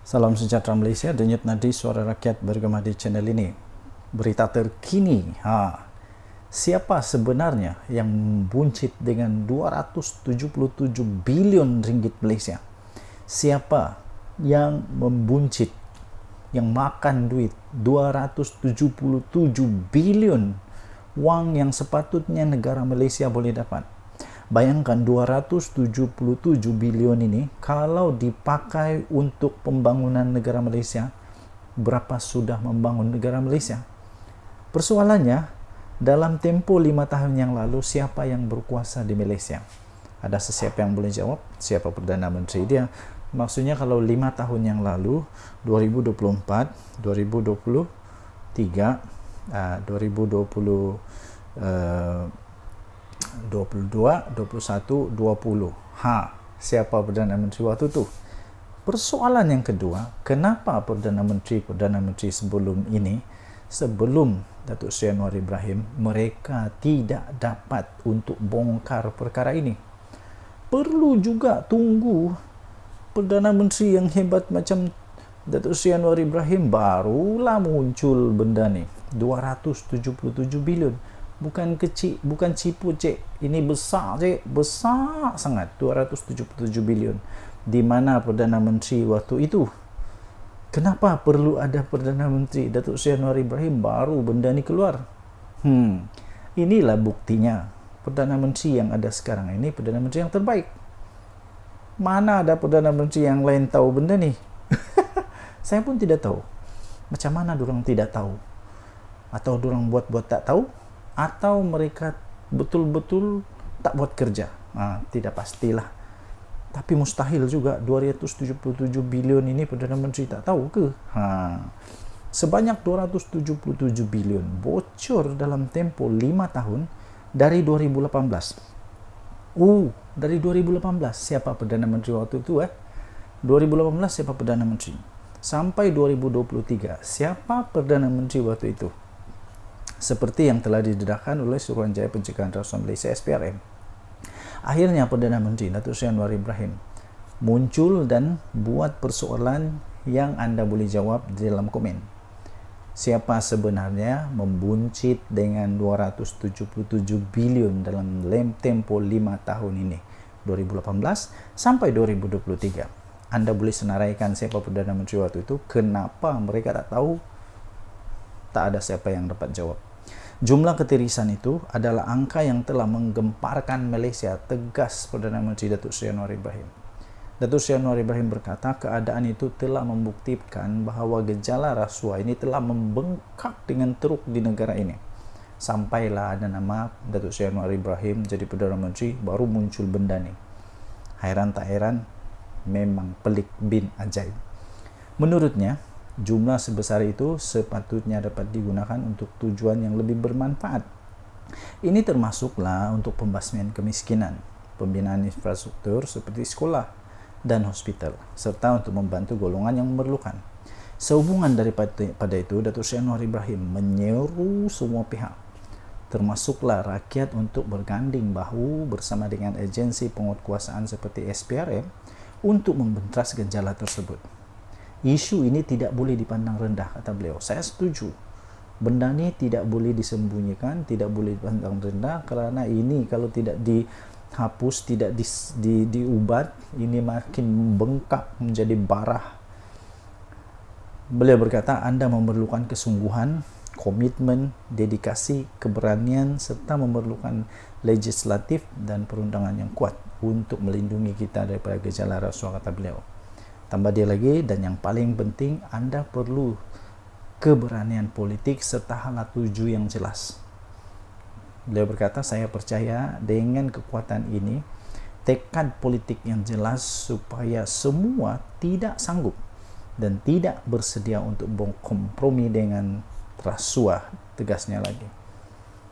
Salam sejahtera Malaysia, denyut nadi suara rakyat bergema di channel ini. Berita terkini, siapa sebenarnya yang membuncit dengan 277 bilion ringgit Malaysia? Siapa yang membuncit, yang makan duit 277 bilion wang yang sepatutnya negara Malaysia boleh dapat? Bayangkan 277 bilion ini kalau dipakai untuk pembangunan negara Malaysia, berapa sudah membangun negara Malaysia? Persoalannya, dalam tempo 5 tahun yang lalu, siapa yang berkuasa di Malaysia? Ada sesiapa yang boleh jawab? Siapa Perdana Menteri dia? Maksudnya kalau 5 tahun yang lalu, 2024, 2023, 2020, 22, 21, 20. Siapa Perdana Menteri waktu tu? Persoalan yang kedua, kenapa Perdana Menteri sebelum ini, sebelum Datuk Seri Anwar Ibrahim, mereka tidak dapat untuk bongkar perkara ini? Perlu juga tunggu Perdana Menteri yang hebat macam Datuk Seri Anwar Ibrahim barulah muncul benda ni. 277 bilion. Bukan kecil, bukan cipu cik. Ini besar cik, besar sangat. 277 bilion. Di mana Perdana Menteri waktu itu? Kenapa perlu ada Perdana Menteri Datuk Seri Anwar Ibrahim baru benda ni keluar? Inilah buktinya. Perdana Menteri yang ada sekarang ini Perdana Menteri yang terbaik. Mana ada Perdana Menteri yang lain tahu benda ni? Saya pun tidak tahu. Macam mana dorang tidak tahu? Atau dorang buat-buat tak tahu? Atau mereka betul-betul tak buat kerja? Tidak pastilah. Tapi mustahil juga 277 bilion ini Perdana Menteri tak tahu ke? Sebanyak 277 bilion bocor dalam tempo 5 tahun dari 2018. Dari 2018 siapa Perdana Menteri waktu itu? 2018 siapa Perdana Menteri? Sampai 2023 siapa Perdana Menteri waktu itu? Seperti yang telah didedahkan oleh Suruhanjaya Pencegahan Rasuah Malaysia SPRM. Akhirnya Perdana Menteri Datuk Seri Anwar Ibrahim muncul dan buat persoalan yang anda boleh jawab di dalam komen. Siapa sebenarnya membuncit dengan 277 bilion dalam tempo 5 tahun ini, 2018 sampai 2023. Anda boleh senaraikan siapa Perdana Menteri waktu itu, kenapa mereka tak tahu? Tak ada siapa yang dapat jawab. Jumlah ketirisan itu adalah angka yang telah menggemparkan Malaysia, tegas Perdana Menteri Datuk Seri Anwar Ibrahim. Datuk Seri Anwar Ibrahim berkata keadaan itu telah membuktikan bahawa gejala rasuah ini telah membengkak dengan teruk di negara ini. Sampailah ada nama Datuk Seri Anwar Ibrahim jadi Perdana Menteri, baru muncul benda ni. Hairan tak hairan, memang pelik bin ajaib. Menurutnya, jumlah sebesar itu sepatutnya dapat digunakan untuk tujuan yang lebih bermanfaat. Ini termasuklah untuk pembasmian kemiskinan, pembinaan infrastruktur seperti sekolah dan hospital, serta untuk membantu golongan yang memerlukan. Sehubungan daripada itu, Datuk Seri Anwar Ibrahim menyeru semua pihak, termasuklah rakyat, untuk berganding bahu bersama dengan agensi penguatkuasaan seperti SPRM untuk membentas gejala tersebut. Isu ini tidak boleh dipandang rendah, kata beliau. Saya setuju. Benda ni tidak boleh disembunyikan, tidak boleh dipandang rendah, kerana ini kalau tidak dihapus, tidak diubat, ini makin membengkak menjadi barah. Beliau berkata, anda memerlukan kesungguhan, komitmen, dedikasi, keberanian, serta memerlukan legislatif dan perundangan yang kuat untuk melindungi kita daripada gejala rasuah, kata beliau. Tambah dia lagi, dan yang paling penting, anda perlu keberanian politik serta hala tuju yang jelas. Beliau berkata, saya percaya dengan kekuatan ini, tekad politik yang jelas supaya semua tidak sanggup dan tidak bersedia untuk berkompromi dengan rasuah, tegasnya lagi.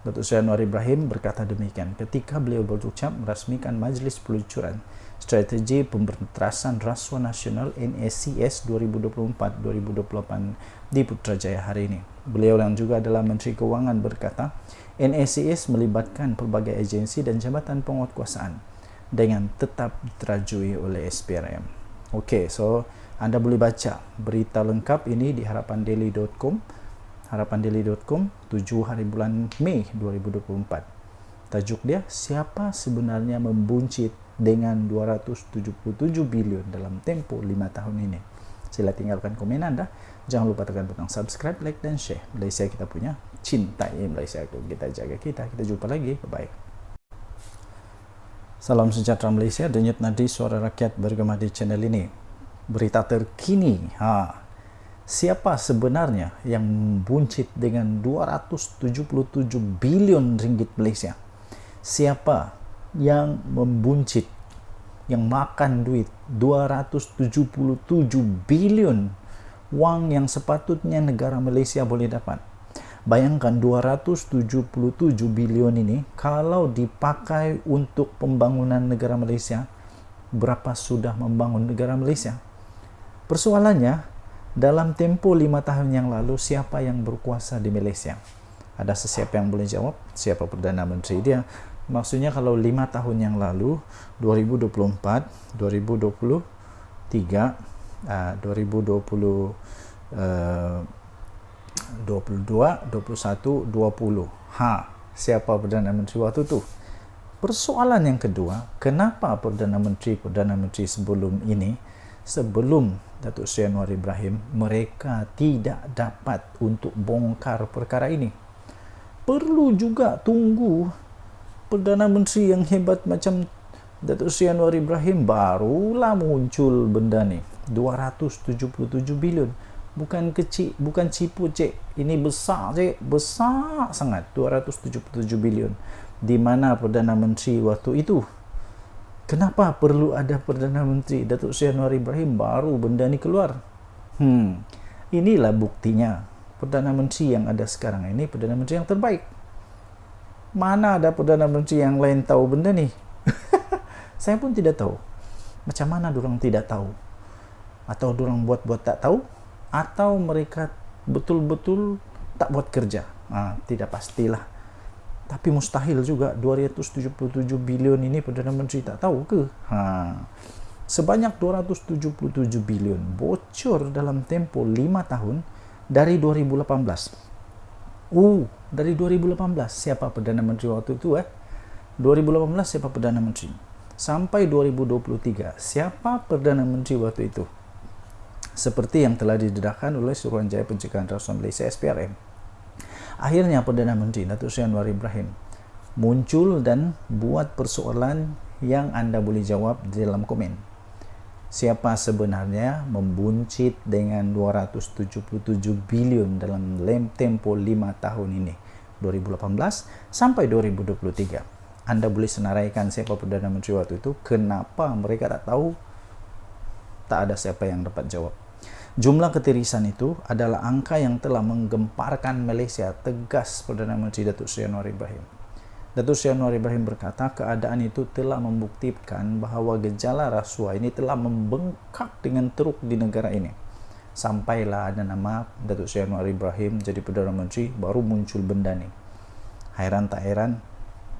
Datuk Seri Anwar Ibrahim berkata demikian ketika beliau berucap merasmikan Majlis Peluncuran Strategi Pemberantasan Rasuah Nasional NACS 2024-2028 di Putrajaya hari ini. Beliau yang juga adalah Menteri Kewangan berkata, NACS melibatkan pelbagai agensi dan jabatan penguatkuasaan dengan tetap diterajui oleh SPRM. Okey, so anda boleh baca berita lengkap ini di harapandaily.com, harapandaily.com 7 hari bulan Mei 2024. Tajuk dia, siapa sebenarnya membuncit dengan 277 bilion dalam tempoh 5 tahun ini. Sila tinggalkan komen anda. Jangan lupa tekan butang subscribe, like dan share. Malaysia kita punya, cintai Malaysia kita, jaga kita. Kita jumpa lagi. Bye-bye. Salam sejahtera Malaysia, denyut nadi suara rakyat bergema di channel ini. Berita terkini, siapa sebenarnya yang membuncit dengan 277 bilion ringgit Malaysia? Siapa yang membuncit, yang makan duit 277 bilion, wang yang sepatutnya negara Malaysia boleh dapat? Bayangkan 277 bilion ini kalau dipakai untuk pembangunan negara Malaysia, berapa sudah membangun negara Malaysia? Persoalannya, dalam tempoh 5 tahun yang lalu, siapa yang berkuasa di Malaysia? Ada sesiapa yang boleh jawab? Siapa Perdana Menteri dia? Maksudnya kalau 5 tahun yang lalu, 2024, 2023, 2020, 22, 21, 20. Siapa Perdana Menteri waktu tu? Persoalan yang kedua, kenapa Perdana Menteri sebelum ini, sebelum Datuk Seri Anwar Ibrahim, mereka tidak dapat untuk bongkar perkara ini? Perlu juga tunggu Perdana Menteri yang hebat macam Datuk Seri Anwar Ibrahim barulah muncul benda ni. 277 bilion. Bukan kecil, bukan cipu cik. Ini besar cik, besar sangat. 277 bilion. Di mana Perdana Menteri waktu itu? Kenapa perlu ada Perdana Menteri? Datuk Seri Anwar Ibrahim baru benda ni keluar. Inilah buktinya. Perdana Menteri yang ada sekarang ini Perdana Menteri yang terbaik. Mana ada Perdana Menteri yang lain tahu benda ni? Saya pun tidak tahu. Macam mana dorang tidak tahu? Atau dorang buat-buat tak tahu? Atau mereka betul-betul tak buat kerja? Tidak pastilah. Tapi mustahil juga 277 bilion ini Perdana Menteri tak tahu ke? Sebanyak 277 bilion bocor dalam tempoh 5 tahun dari 2018. Dari 2018 siapa Perdana Menteri waktu itu 2018 siapa Perdana Menteri? Sampai 2023 siapa Perdana Menteri waktu itu? Seperti yang telah didedahkan oleh Suruhanjaya Pencegahan Rasuah Malaysia SPRM. Akhirnya Perdana Menteri Datuk Seri Anwar Ibrahim muncul dan buat persoalan yang anda boleh jawab di dalam komen. Siapa sebenarnya membuncit dengan 277 bilion dalam tempoh 5 tahun ini, 2018 sampai 2023? Anda boleh senaraikan siapa Perdana Menteri waktu itu, kenapa mereka tak tahu? Tak ada siapa yang dapat jawab. Jumlah ketirisan itu adalah angka yang telah menggemparkan Malaysia, tegas Perdana Menteri Datuk Seri Anwar Ibrahim. Datuk Seri Anwar Ibrahim berkata keadaan itu telah membuktikan bahawa gejala rasuah ini telah membengkak dengan teruk di negara ini. Sampailah ada nama Datuk Seri Anwar Ibrahim jadi Perdana Menteri, baru muncul benda ni. Hairan tak hairan,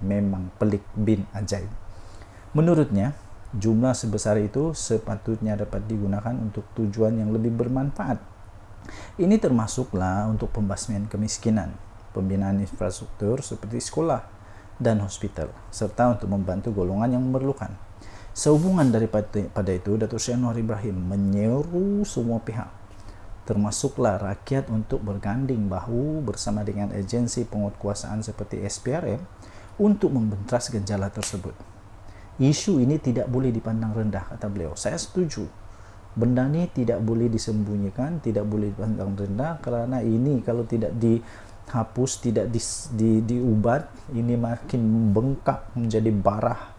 memang pelik bin ajaib. Menurutnya, jumlah sebesar itu sepatutnya dapat digunakan untuk tujuan yang lebih bermanfaat. Ini termasuklah untuk pembasmian kemiskinan, pembinaan infrastruktur seperti sekolah dan hospital, serta untuk membantu golongan yang memerlukan. Sehubungan daripada itu, Datuk Seri Anwar Ibrahim menyeru semua pihak, termasuklah rakyat, untuk berganding bahu bersama dengan agensi penguatkuasaan seperti SPRM untuk membentas gejala tersebut. Isu ini tidak boleh dipandang rendah, kata beliau. Saya setuju. Benda ni tidak boleh disembunyikan, tidak boleh dipandang rendah, kerana ini kalau tidak dihapus, tidak diubat, ini makin membengkak menjadi barah.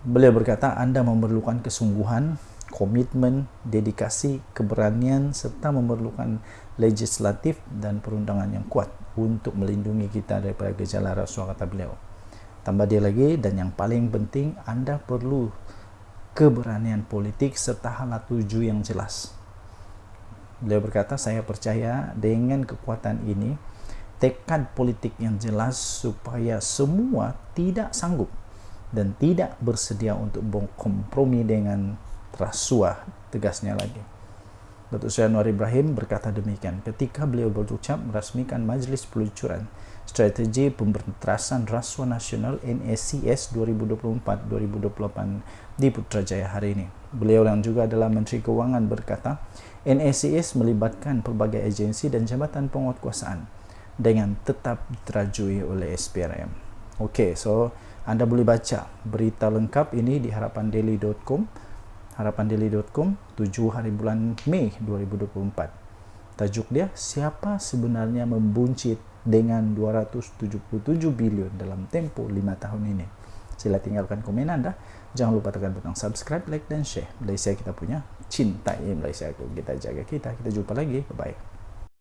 Beliau berkata, anda memerlukan kesungguhan, komitmen, dedikasi, keberanian, serta memerlukan legislatif dan perundangan yang kuat untuk melindungi kita daripada gejala rasuah, kata beliau. Tambah dia lagi, dan yang paling penting, anda perlu keberanian politik serta hala tuju yang jelas. Beliau berkata, saya percaya dengan kekuatan ini, tekad politik yang jelas supaya semua tidak sanggup dan tidak bersedia untuk berkompromi dengan rasuah, tegasnya lagi. Datuk Seri Anwar Ibrahim berkata demikian ketika beliau berucap merasmikan Majlis Peluncuran Strategi Pemberantasan Rasuah Nasional NACS 2024-2028 di Putrajaya hari ini. Beliau yang juga adalah Menteri Keuangan berkata, NACS melibatkan pelbagai agensi dan jabatan penguatkuasaan dengan tetap diterajui oleh SPRM. Okey, so anda boleh baca berita lengkap ini di harapandaily.com 7 hari bulan Mei 2024. Tajuk dia, siapa sebenarnya membuncit dengan 277 bilion dalam tempoh 5 tahun ini. Sila tinggalkan komen anda. Jangan lupa tekan butang subscribe, like dan share. Malaysia kita punya, cintai Malaysia. Kita jaga kita. Kita jumpa lagi. Bye-bye.